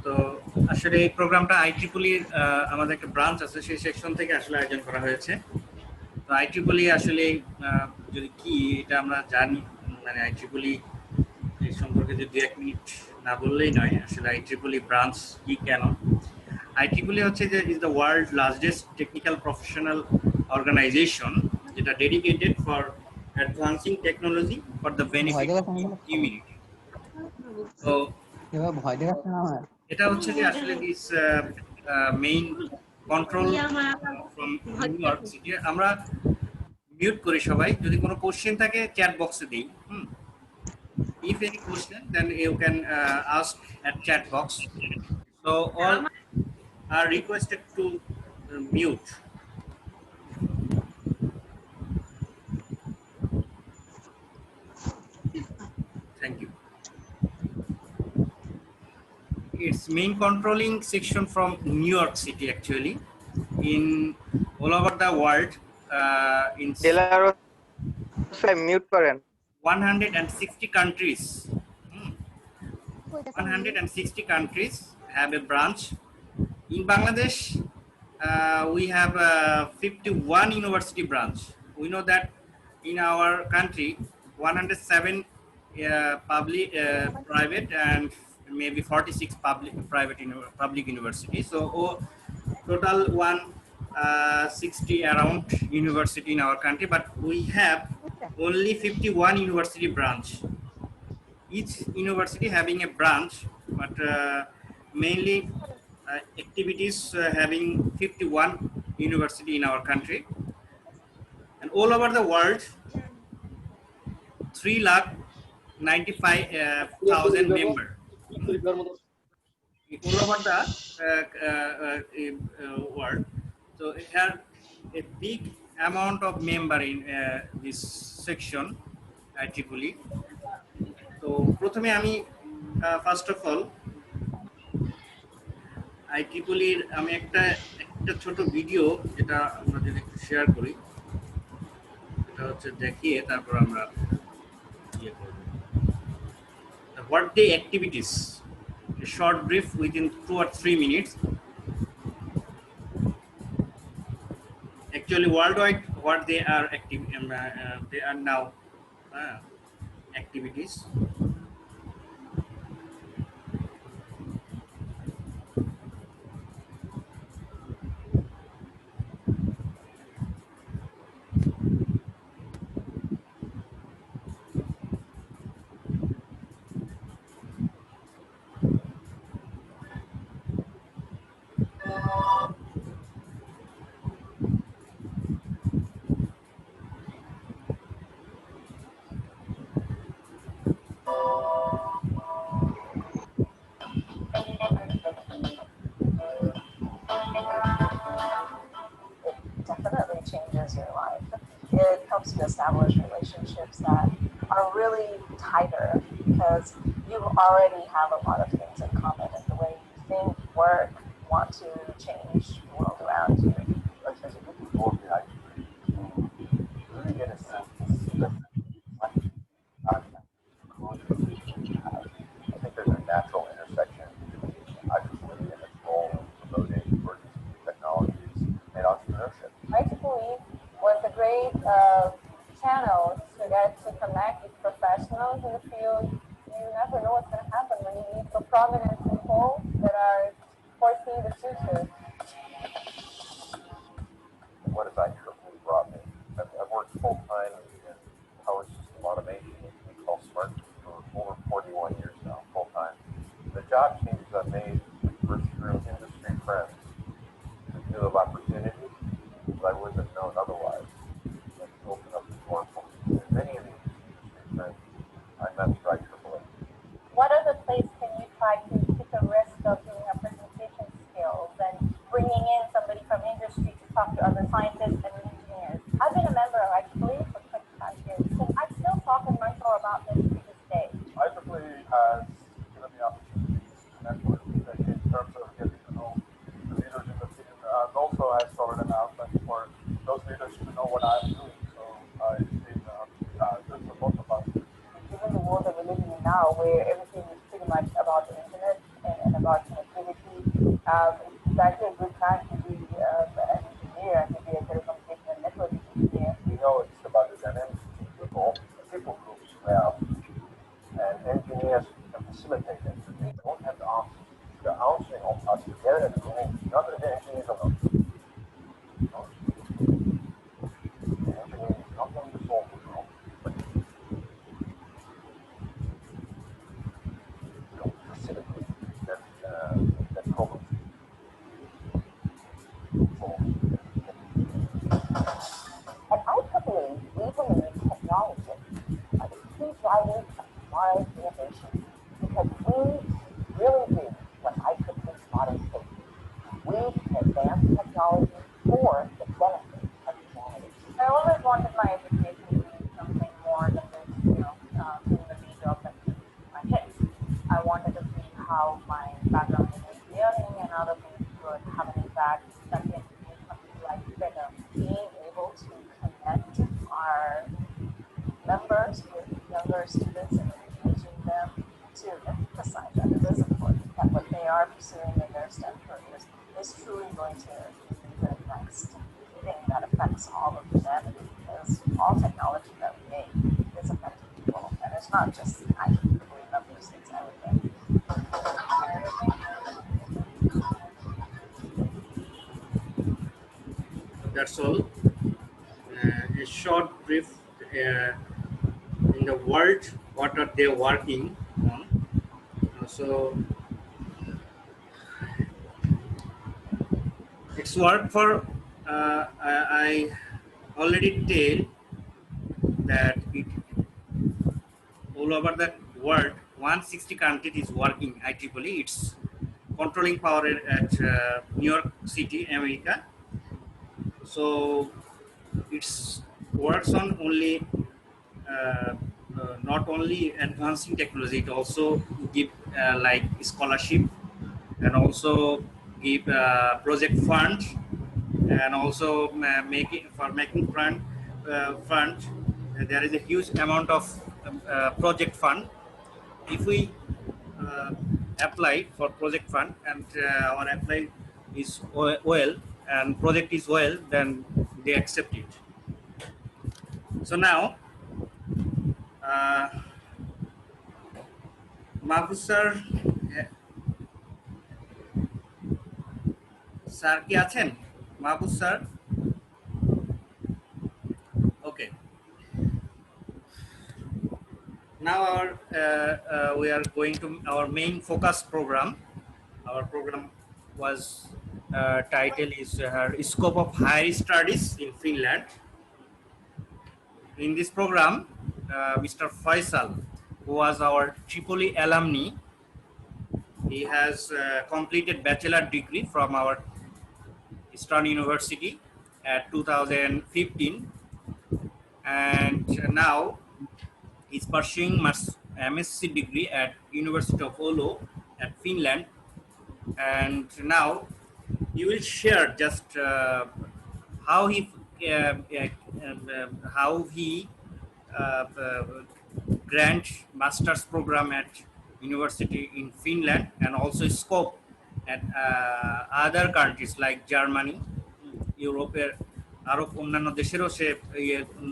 তো আসলে এই প্রোগ্রামটা আইট্রিপলি আমাদের একটা ব্রাঞ্চ আছে, সেই সেকশন থেকে আসলে আয়োজন করা হয়েছে। তো আইট্রিপলি আসলে যদি কি এটা আমরা জানি, মানে আইট্রিপলি এই সম্পর্কে যদি 1 মিনিট না বললেই নয়। আসলে আইট্রিপলি ব্রাঞ্চ কি, কেন আইট্রিপলি হচ্ছে যে is the world largest technical professional organization, যেটা dedicated for advancing technology for the benefit of humanity. তো এটা হচ্ছে যে আসলে this main control from New York City. আমরা মিউট করি সবাই, যদি কোনো কোশ্চেন থাকে চ্যাট বক্সে দিই। If any question, then you can ask at chat box. So all are requested to mute. Thank you. It's main controlling section from New York City, actually, in all over the world. In mute করেন 160 countries. 160 countries have a branch. In Bangladesh, we have 51 university branch. We know that in our country, 107 public, private, and maybe 46 public university. So total 160 around university in our country, but we have only 51 university branch. Each university having a branch, but mainly activities having 51 university in our country, and all over the world 3,95,000 member. All over the world. So it had a big amount of member in this section IEEE. তো প্রথমে আমি first of all আইট্রিপলির আমি একটা ছোট video, যেটা আমরা যদি একটু শেয়ার করি, এটা হচ্ছে দেখিয়ে তারপর আমরা ইয়ে করব। What the activities, a short brief within 2 or 3 minutes. Actually worldwide what they are active, they are now activities. Changes your life. It helps you establish relationships that are really tighter because you already have a lot of things in common in the way you think, work, want to change the world around you. As a group of people, really get a sense that I think there's a natural intersection between IEEE and its role in promoting emerging technologies and entrepreneurship. IEEE was a great channel to get to connect with professionals in the field. You never know what's going to happen when you meet for prominent people that are foreseeing the future. What has IEEE brought me? I've worked full-time in power system automation, we call SMART, for over 41 years now, full-time. The job changes I've made were through industry friends who knew of opportunity that I wouldn't have known otherwise. And opened up the door for me. And many of these industry friends I met through IEEE. What other place can you try to take a risk of doing a presentation skills and bringing in somebody from industry to talk to other scientists and engineers? I've been a member of IEEE for 25 years, so I still talk and mentor about this to this day. IEEE has given me opportunities to network in terms of getting to know the leaders in the field, and also has started an outlet for those leaders to know what I'm doing. So it's been good for both of us. Given the world that we're living in now, where everything is pretty much about the internet and about connectivity, engineers can facilitate it. They don't have the option. The option of us to get it, not that the engineers are not. The engineering is not going to solve the problem, but facilitate that problem. At IEEE, we believe technology are the key drivers of tomorrow's innovation because we really do what IEEE modern safety. We advance technology for the benefit of humanity. I always wanted my education to be something more than just, doing the day job that my kids. I wanted to see how my background in engineering and other things could have an impact that can make something like better. Being able to connect our members with younger students and engaging them to emphasize that it is important that what they are pursuing in their STEM careers is truly going to be the next thing that affects all of humanity, because all technology that we make is affecting people, and it's not just IEEE members, it's everything. That's all. A short brief in the world, what are they working on? So it's work for I already tell that it all over the world 160 countries is working IEEE. It's controlling power at New York City, America. So it's works on only not only advancing technology, it also give like scholarship and also give project fund, and also making fund. There is a huge amount of project fund. If we apply for project fund and our apply is well and project is well, then they accept it. So now Mahfuz sir কি আছেন? Mahfuz sir, okay. Now we are going to our main focus program. Our program was title is scope of higher studies in Finland. In this program, Mr. Faisal, who was our Tripoli alumni, he has completed bachelor degree from our Eastern University at 2015, and now he's pursuing MSc degree at University of Oulu at Finland. And now he will share just how he grant master's program at university in Finland, and also scope at other countries like Germany, ইউরোপের আরো অন্যান্য দেশেরও সে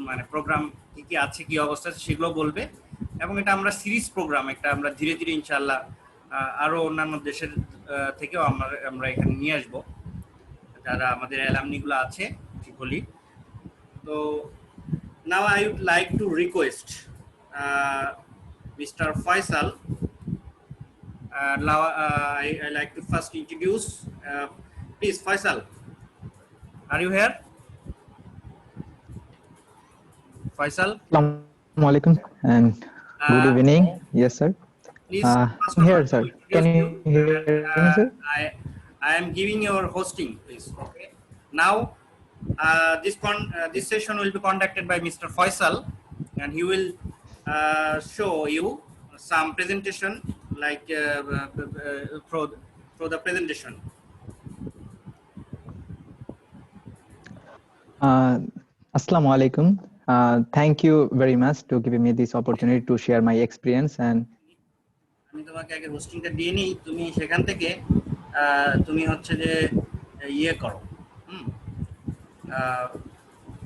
মানে programme কি কি আছে, কি অবস্থা আছে সেগুলো বলবে। এবং এটা আমরা সিরিজ প্রোগ্রাম, একটা আমরা ধীরে ধীরে ইনশাআল্লাহ আরো অন্যান্য দেশের থেকেও আমরা এখানে নিয়ে আসবো যারা আমাদের অ্যালামনিগুলো আছে ট্রিপলি। তো now I would like to request Mr. Faisal. Now I like to first introduce, please Faisal, are you here? Faisal, Assalamu alaikum and good evening. Yes sir. Please I'm here sir. Can you hear me sir? I am giving your hosting, please. Okay. Now this session will be conducted by Mr. Faisal, and he will show you some presentation like for the presentation. Assalamu alaikum. Thank you very much to giving me this opportunity to share my experience. And আমি তোমাকে আগে হোস্টিংটা দিয়ে নিই, তুমি সেখান থেকে তুমি হচ্ছে যে ইয়ে করো,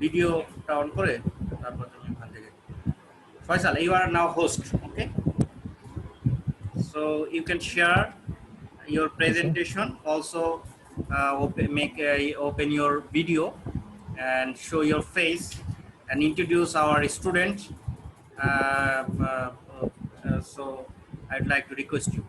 ভিডিওটা অন করে তারপর তুমি ওখান থেকে। Faisal, you are now host, okay? So you can share your sir. presentation. Also, open your video and show your face and introduce our student. So I'd like to request you.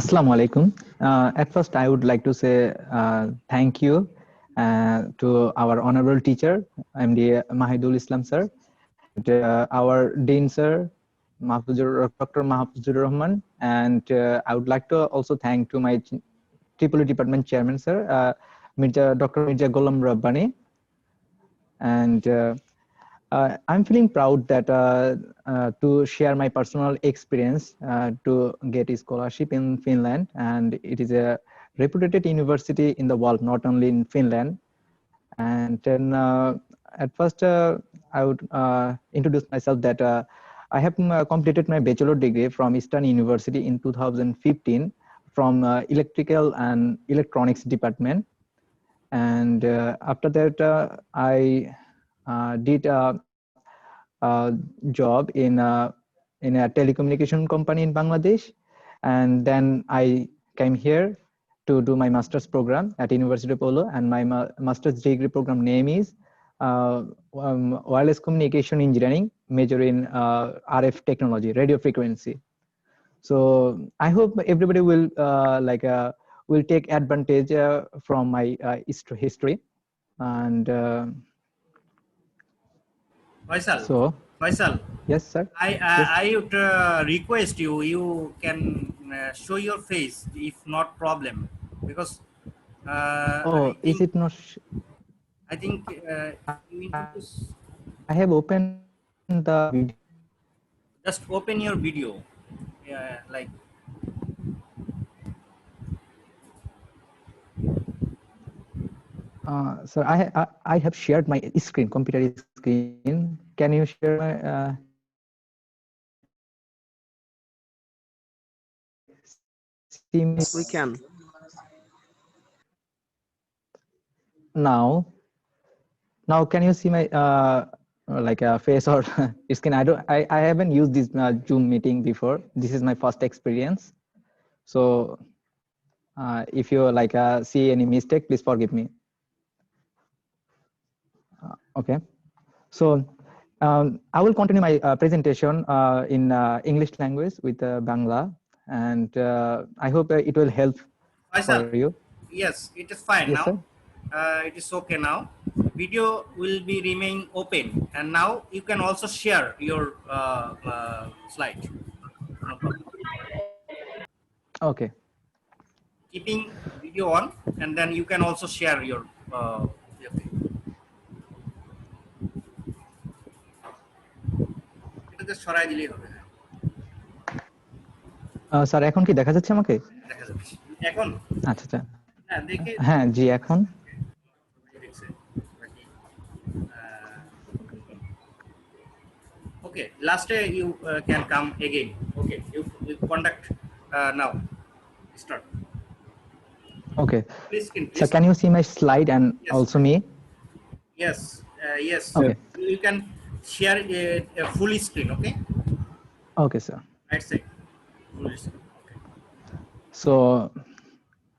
Assalamu alaikum. At first, I would like to say thank you to our honorable teacher, MD Mahidul Islam sir, and, our Dean sir, Dr. Mahfuzur Rahman, and I would like to also thank to my Triple Department Chairman sir, Dr. Mirza Ghulam Rabbani, and I'm feeling proud that to share my personal experience to get a scholarship in Finland, and it is a reputed university in the world, not only in Finland. And then at first, I would introduce myself that I have completed my bachelor degree from Eastern University in 2015 from Electrical and Electronics Department. And after that, I did a job in a telecommunication company in Bangladesh, and then I came here to do my master's program at University of Polo, and my master's degree program name is Wireless Communication Engineering, major in RF technology, radio frequency. So I hope everybody will will take advantage from my history, and Faisal, Faisal, yes sir. I would request you. You can show your face if not problem, because Is it not? I think you introduce. I have opened the video. Just open your video. Like Sir, I have shared my screen, computer screen. Can you share my? See me Yes, we can. now. Now, can you see my like a face or screen? I haven't used this Zoom meeting before. This is my first experience. So if you like see any mistake, please forgive me. Okay. So I will continue my presentation in English language with Bangla, and I hope it will help Faisal, for you. yes, it is fine Yes, now. It is okay now. Video will be remain open, and now you can also share your slide. No problem. Okay. Keeping video on, and then you can also share your. Okay. এটা just সরাই দিলেই হবে। Sir এখন কি দেখা যাচ্ছে আমাকে? দেখা যাচ্ছে এখন। আচ্ছা আচ্ছা। হ্যাঁ দেখে। হ্যাঁ জি এখন। Okay, last day you can come again. Okay, you conduct now. Start. Okay. Please, So can you see my slide and yes. also me? Yes, yes. Okay. You can share a full screen. Okay. Okay, sir. Right side. Full screen. Okay. So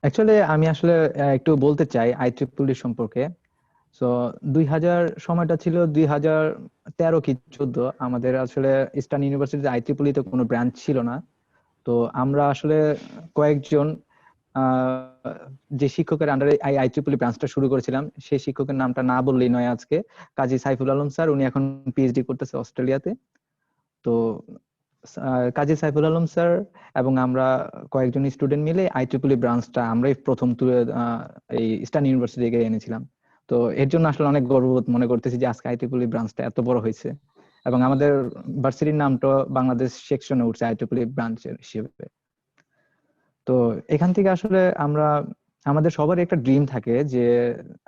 actually আমি আসলে একটু বলতে চাই IEEE সম্পর্কে। So 2000 সময়টা ছিল 2013 কি 14, আমাদের আসলে ইস্টার্ন ইউনিভার্সিটিতে IEEE তে কোনো ব্রাঞ্চ ছিল না। তো আমরা আসলে কয়েকজন যে শিক্ষকের আন্ডারে IEEE ব্রাঞ্চটা শুরু করেছিলাম, সেই শিক্ষকের নামটা না বললেই নয় আজকে, কাজী সাইফুল আলম স্যার। উনি এখন পিএইচডি করতেছে অস্ট্রেলিয়াতে। তো কাজী সাইফুল আলম স্যার এবং আমরা কয়েকজন স্টুডেন্ট মিলে IEEE ব্রাঞ্চটা আমরাই প্রথম এই ইস্টার্ন ইউনিভার্সিটি থেকে এনেছিলাম। তো এর জন্য আসলে অনেক গর্ববোধ মনে করতেছি যে আজকে IEEE ব্রাঞ্চটা এত বড় হয়েছে, এবং আমাদের ভার্সিটির নামটা বাংলাদেশ সেকশনে উঠছে IEEE ব্রাঞ্চের হিসেবে। তো এখান থেকে আসলে আমরা আমাদের সবার একটা ড্রিম থাকে যে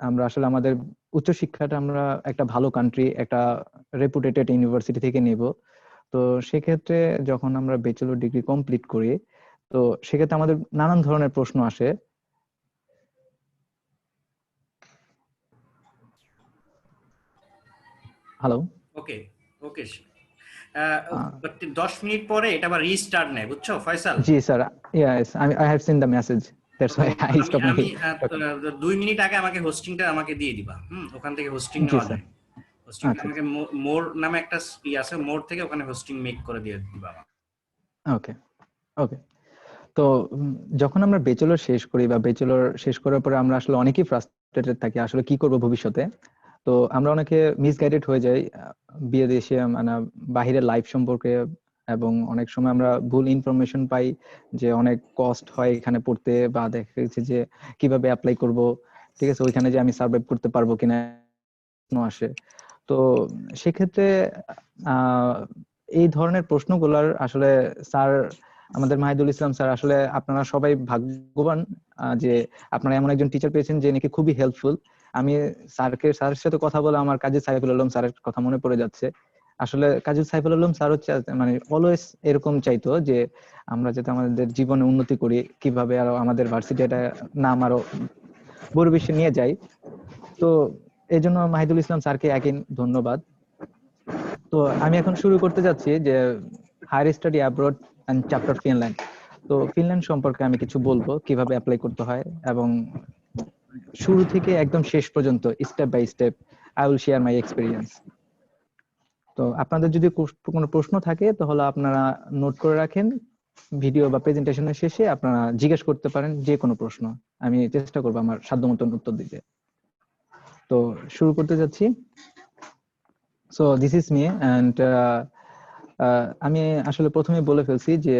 আমরা আসলে আমাদের উচ্চশিক্ষাটা আমরা একটা ভালো কান্ট্রি, একটা রেপুটেটেড ইউনিভার্সিটি থেকে নেব। তো সেক্ষেত্রে যখন আমরা ব্যাচেলর ডিগ্রি কমপ্লিট করি, তো সেক্ষেত্রে আমাদের নানান ধরনের প্রশ্ন আসে। হ্যালো। ওকে ওকে 10 মিনিট পরে এটা আবার রিস্টার্ট নেয়, বুঝছো ফয়সাল? জি sir, yes, I have seen the message, that's তো why I um stop um my talking. 2 minute আগে আমাকে হোস্টিংটা আমাকে দিয়ে দিবা, ওখান থেকে হোস্টিং জি নেওয়া স্যার। যায়। হোস্টিংটা আচ্ছা আমাকে মোর নামে একটা আছে, মোর থেকে ওখানে হোস্টিং মেক করে দিয়ে দিবা আমাকে। ওকে ওকে। তো যখন আমরা ব্যাচেলর শেষ করি বা ব্যাচেলর শেষ করার পরে আমরা আসলে অনেকেই ফ্রাস্ট্রেটেড থাকি আসলে কি করব ভবিষ্যতে। তো আমরা অনেকে মিসগাইডেড হয়ে যাই বিয়ে দেশে, মানে বাহিরের লাইফ সম্পর্কে, এবং অনেক সময় আমরা ভুল ইনফরমেশন পাই যে অনেক কস্ট হয় এখানে পড়তে, বা দেখা গেছে যে কিভাবে অ্যাপ্লাই করব, ঠিক আছে, ওইখানে যে আমি সার্ভাইভ করতে পারবো কিনা আসে। তো সেক্ষেত্রে এই ধরনের প্রশ্নগুলোর আসলে স্যার, আমাদের মাহিদুল ইসলাম স্যার, আসলে আপনারা সবাই ভাগ্যবান যে আপনারা এমন একজন টিচার পেয়েছেন যে নাকি খুবই হেল্পফুল। আমি স্যারের সাথে কথা বলে আমার কাজী সাইফুল আলম স্যারের কথা মনে পড়ে যাচ্ছে। আসলে কাজী সাইফুল আলম স্যার হচ্ছে মানে অলওয়েজ এরকম চাইতো যে আমরা যাতে আমাদের জীবনে উন্নতি করি, কিভাবে আরো আমাদের ভার্সিটিটা নাম আরো পরিবেশে নিয়ে যাই। তো এই জন্য মাহিদুল ইসলাম স্যারকে একই ধন্যবাদ। তো আমি এখন শুরু করতে যাচ্ছি যে higher study abroad and chapter Finland. তো ফিনল্যান্ড সম্পর্কে আমি কিছু বলবো, কিভাবে অ্যাপ্লাই করতে হয়, এবং শুরু থেকে একদম শেষ পর্যন্ত step by step I will share my experience. তো আপনাদের যদি কোনো প্রশ্ন থাকে তাহলে আপনারা নোট করে রাখেন, ভিডিও বা প্রেজেন্টেশনের শেষে আপনারা জিজ্ঞেস করতে পারেন যে কোনো প্রশ্ন, আমি চেষ্টা করবো আমার সাধ্যমতো উত্তর দিতে। তো শুরু করতে যাচ্ছি। So this is me, and আমি আসলে প্রথমে বলে ফেলছি যে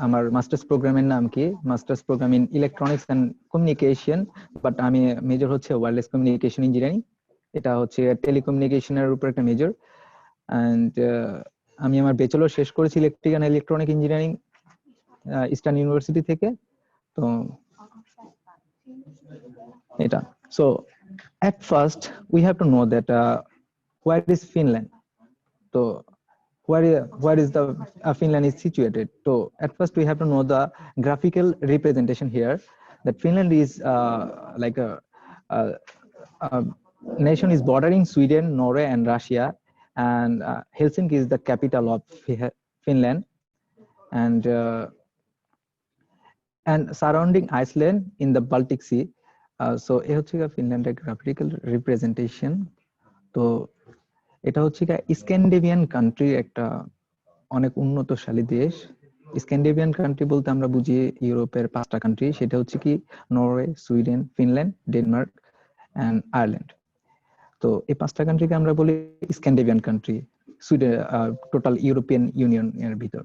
আমার মাস্টার্স প্রোগ্রামের নাম কি, masters program in electronics and communication, but আমি মেজর হচ্ছে ওয়্যারলেস কমিউনিকেশন ইঞ্জিনিয়ারিং। এটা হচ্ছে টেলিকমিউনিকেশনের উপর একটা মেজর। অ্যান্ড আমি আমার ব্যাচেলর শেষ করেছি electric and electronic engineering eastern university থেকে। তো এটা, so at first we have to know that where is Finland. So where is the Finland is situated. So at first we have to know the graphical representation here, that Finland is like a nation is bordering Sweden, Norway and Russia, and Helsinki is the capital of Finland, and surrounding Iceland in the Baltic Sea. So এ হচ্ছে ফিনল্যান্ডের graphical representation. তো এটা হচ্ছে Scandinavian country, একটা অনেক উন্নতশালী দেশ। Scandinavian country বলতে আমরা বুঝি ইউরোপের 5টা কান্ট্রি, সেটা হচ্ছে কি Norway, Sweden, Finland, Denmark and Ireland. তো এই 5টা কান্ট্রিকে আমরা বলি Scandinavian country, Sweden total European ইউনিয়নের ভিতর।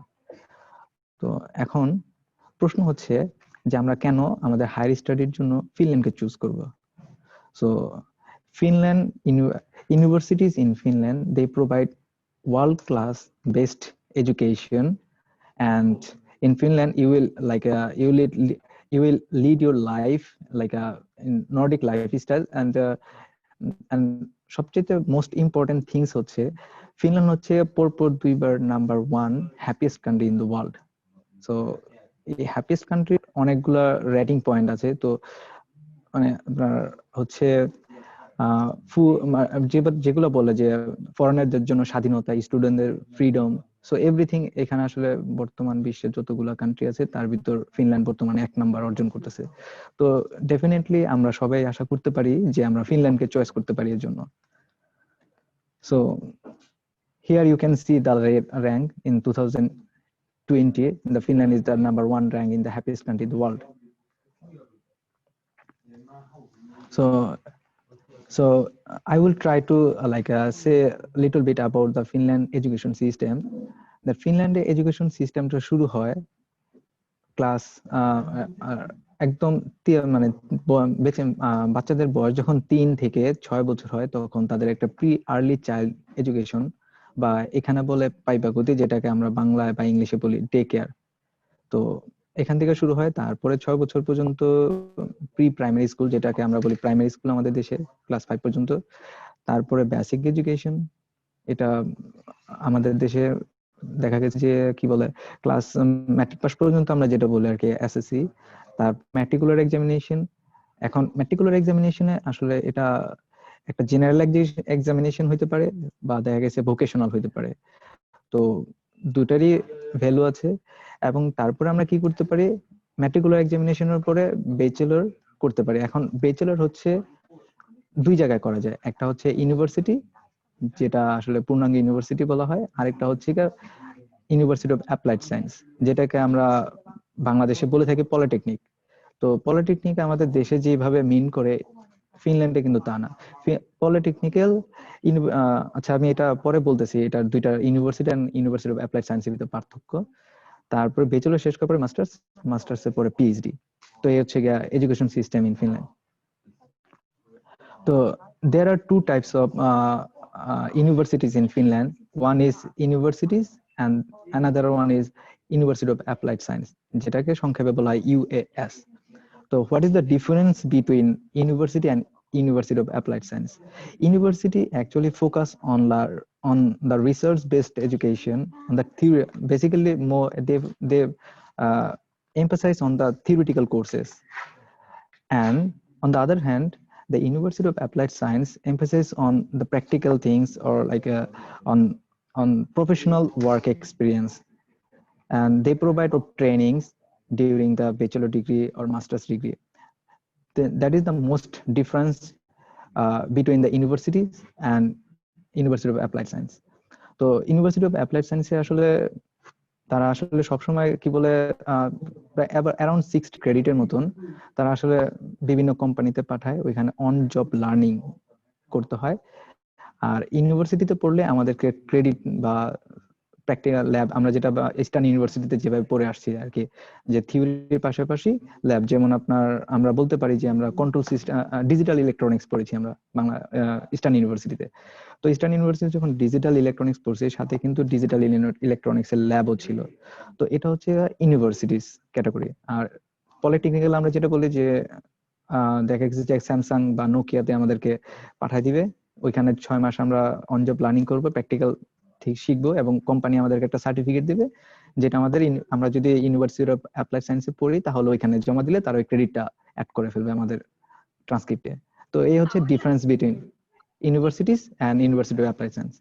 তো এখন প্রশ্ন হচ্ছে যে আমরা কেন আমাদের হায়ার স্টাডির জন্য ফিনল্যান্ডকে চুজ করব। So Finland universities in Finland, they provide world class based education, and in Finland you will you will lead your life like a Nordic lifestyle, and সবচেয়ে most important things হচ্ছে Finland হচ্ছে পরপর 2বার number 1 happiest country in the world. So এই happiest কান্ট্রির অনেকগুলা rating point আছে। তো মানে আপনার হচ্ছে যেগুলো বলে যে ফরেনারদের জন্য স্বাধীনতা, স্টুডেন্টদের ফ্রিডম, সো এভরিথিং এখানে আসলে বর্তমান বিশ্বের যতগুলো কান্ট্রি আছে তার ভিতর ফিনল্যান্ড বর্তমানে 1 নাম্বার অর্জন করতেছে। তো ডেফিনেটলি আমরা সবাই আশা করতে পারি যে আমরা ফিনল্যান্ডকে চয়েস করতে পারি এর জন্য। So here you can see the rank in 2020. The Finland is the number 1 rank in the happiest country in the world. So I will try to say a little bit about the Finland education system. The Finland education system টা শুরু হয় class একদম মানে বাচ্চাদের বয়স যখন 3 থেকে 6 বছর হয় তখন তাদের একটা প্রি আর্লি চাইল্ড এডুকেশন, বা এখানে বলে পাইবাগতি, যেটাকে আমরা বাংলায় বা ইংলিশে বলি ডে কেয়ার। তো এখান থেকে শুরু হয়, তারপরে 6 বছর পর্যন্ত প্রি প্রাইমারি স্কুল, যেটাকে আমরা বলি প্রাইমারি স্কুল আমাদের দেশে, ক্লাস 5 পর্যন্ত। তারপরে বেসিক এডুকেশন, এটা আমাদের দেশে দেখা গেছে যে কি বলে ক্লাস ম্যাট্রিক পাস পর্যন্ত আমরা যেটা বলি আর কি এসএসসি, তার ম্যাট্রিকুলার এক্সামিনেশন। এখন ম্যাট্রিকুলার এক্সামিনেশনে আসলে এটা একটা জেনারেল এক্সামিনেশন হইতে পারে বা দেখা গেছে ভোকেশনাল হইতে পারে। তো দুটারই ভ্যালু আছে। এবং তারপরে আমরা কি করতে পারি, ম্যাট্রিকুলার এক্সামিনেশনের পরে ব্যাচেলর করতে পারি। এখন ব্যাচেলর হচ্ছে দুই জায়গায় করা যায়, একটা হচ্ছে ইউনিভার্সিটি, যেটা আসলে পূর্ণাঙ্গ ইউনিভার্সিটি বলা হয়, আরেকটা হচ্ছে ইউনিভার্সিটি অফ অ্যাপ্লাইড সায়েন্স, যেটাকে আমরা বাংলাদেশে বলে থাকি পলিটেকনিক। তো পলিটেকনিক আমাদের দেশে যেভাবে মিন করে, ফিনল্যান্ডে কিন্তু তা না। পলিটেকনিক্যাল আচ্ছা আমি এটা পরে বলতেছি, এটা দুইটা university and university of applied সায়েন্সের ভিতরে পার্থক্য। তারপরে ব্যাচেলর শেষ করার পরে মাস্টার্স, মাস্টার্সের পরে পিএইচডি। তো এই হচ্ছে গিয়া এডুকেশন সিস্টেম ইন ফিনল্যান্ড। তো there are two types of universities in Finland. One is universities and another one is University of Applied Science, যেটাকে সংক্ষেপে বলা হয় UAS. So what is the difference between university and University of Applied Science? University actually focus on the research based education, on the theory, basically more they emphasize on the theoretical courses. And on the other hand, the University of Applied Science emphasizes on the practical things, or like on professional work experience, and they provide trainings during the bachelor degree or master's degree. That is the most difference between the universities and University of Applied Science. তো University of Applied Science আসলে তারা আসলে সবসময় কি বলে প্রায় around 60 ক্রেডিটের মতন তারা আসলে বিভিন্ন কোম্পানিতে পাঠায়, ওইখানে অন জব লার্নিং করতে হয়। আর ইউনিভার্সিটিতে পড়লে আমাদেরকে ক্রেডিট বা প্র্যাকটিক্যাল ল্যাব, আমরা যেটা ইস্টার্ন ইউনিভার্সিটিতে যেভাবে পড়ে আসছি আর কি, যে থিওরির পাশাপাশি ল্যাব, যেমন আপনার আমরা বলতে পারি যে আমরা কন্ট্রোল সিস্টেম, ডিজিটাল ইলেকট্রনিক্স পড়েছি আমরা বাংলা ইস্টার্ন ইউনিভার্সিটিতে। তো ইস্টার্ন ইউনিভার্সিটি যখন ডিজিটাল ইলেকট্রনিক্স পড়ছি, সাথে কিন্তু ডিজিটাল ইলেকট্রনিক্স এর ল্যাবও ছিল। তো এটা হচ্ছে ইউনিভার্সিটিস ক্যাটাগরি। আর পলিটেকনিক্যাল আমরা যেটা বলি যে দেখা গেছে যে স্যামসাং বা নোকিয়াতে আমাদেরকে পাঠাই দিবে, ওইখানে 6 মাস আমরা অন জব লার্নিং করবো, প্র্যাকটিক্যাল ঠিক শিখবো, এবং কোম্পানি আমাদেরকে একটা সার্টিফিকেট দিবে, যেটা আমাদের আমরা যদি ইউনিভার্সিটি অফ অ্যাপ্লাইড সায়েন্সে পড়ি তাহলে ওইখানে জমা দিলে তার ওই ক্রেডিটটা অ্যাড করে ফেলবে আমাদের ট্রান্সক্রিপ্টে। তো এই হচ্ছে difference between universities and university of applied science.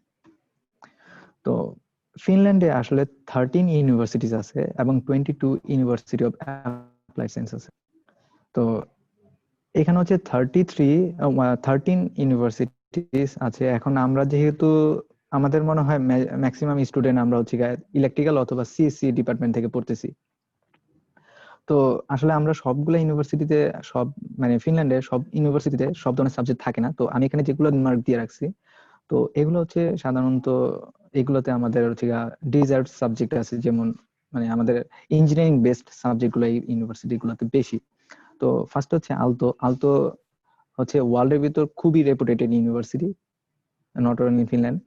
তো ফিনল্যান্ডে আসলে 13 ইউনিভার্সিটিস আছে এবং 22 ইউনিভার্সিটি অফ অ্যাপ্লাইড সায়েন্স আছে। তো এখানে হচ্ছে 13 ইউনিভার্সিটিস আছে। এখন আমরা যেহেতু আমাদের মনে হয় ম্যাক্সিমাম স্টুডেন্ট আমরা হচ্ছে ইলেকট্রিক্যাল অথবা সিএসসি ডিপার্টমেন্ট থেকে পড়তেছি। তো আসলে আমরা সবগুলো ইউনিভার্সিটিতে সব মানে ফিনল্যান্ডের সব ইউনিভার্সিটিতে সব ধরনের সাবজেক্ট থাকে না। তো আমি এখানে যেগুলো মার্ক দিয়ে রাখছি, তো এগুলো হচ্ছে সাধারণত এগুলোতে আমাদের হচ্ছে ডিজার্ভ সাবজেক্ট আছে, যেমন মানে আমাদের ইঞ্জিনিয়ারিং বেসড সাবজেক্ট গুলো এই ইউনিভার্সিটি গুলোতে বেশি। তো ফার্স্ট হচ্ছে আলতো। আলতো হচ্ছে ওয়ার্ল্ডের ভিতর খুবই reputed university, not only in Finland.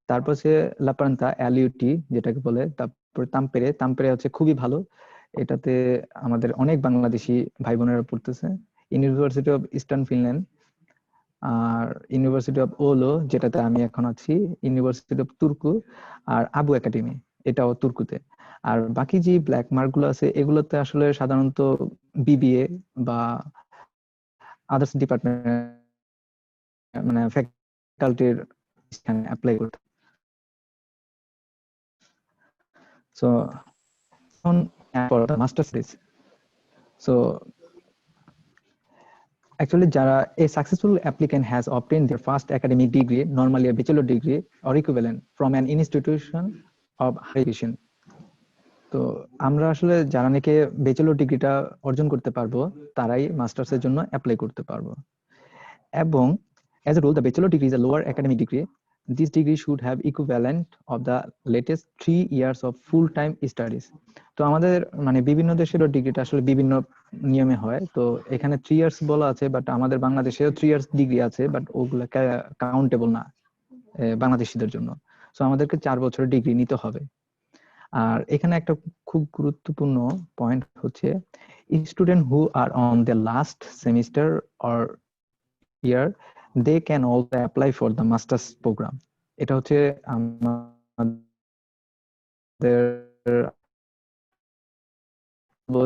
তারপর হচ্ছে লাপ্রান্তা এলইউটি যেটাকে বলে, তারপর তাম্পেরে। তাম্পেরে হচ্ছে খুবই ভালো, এটাতে আমাদের অনেক বাংলাদেশি ভাই বোনেরা পড়তেছে। ইউনিভার্সিটি অফ ইস্টার্ন ফিনল্যান্ড, আর ইউনিভার্সিটি অফ ওলো যেটাতে আমি এখন আছি, ইউনিভার্সিটি অফ তুর্কু, আর আবু একাডেমি এটাও তুর্কুতে। আর বাকি যে ব্ল্যাক মার্ক গুলো আছে এগুলোতে আসলে সাধারণত বিবিএ বা আদার্স ডিপার্টমেন্ট মানে ফ্যাকাল্টির অ্যাপ্লাই করতে। So for the master's degree. So actually a successful applicant has obtained their first academic degree, normally a bachelor degree or equivalent, from an institution of higher education. তো আমরা আসলে যারা নাকি bachelor ডিগ্রিটা অর্জন করতে পারবো তারাই মাস্টার্স এর জন্য অ্যাপ্লাই করতে পারবো। এবং as a rule, the bachelor degree is a lower academic degree. This degree should have equivalent of the latest 3 years of full-time studies. তো আমাদের মানে বিভিন্ন দেশেরও ডিগ্রিটা আসলে বিভিন্ন নিয়মে হয়। তো এখানে 3 ইয়ার্স বলা আছে, বাট আমাদের বাংলাদেশেও 3 ইয়ার্স ডিগ্রি আছে, বাট ওগুলা কাউন্টেবল না বাংলাদেশিদের জন্য। সো আমাদেরকে 4 বছরের ডিগ্রি নিতে হবে। আর এখানে একটা খুব গুরুত্বপূর্ণ পয়েন্ট হচ্ছে, student who are on the last semester or year, they can also apply for the master's program. এটা হচ্ছে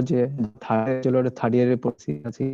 যে থার্ড ইয়ারে পড়ছি আছি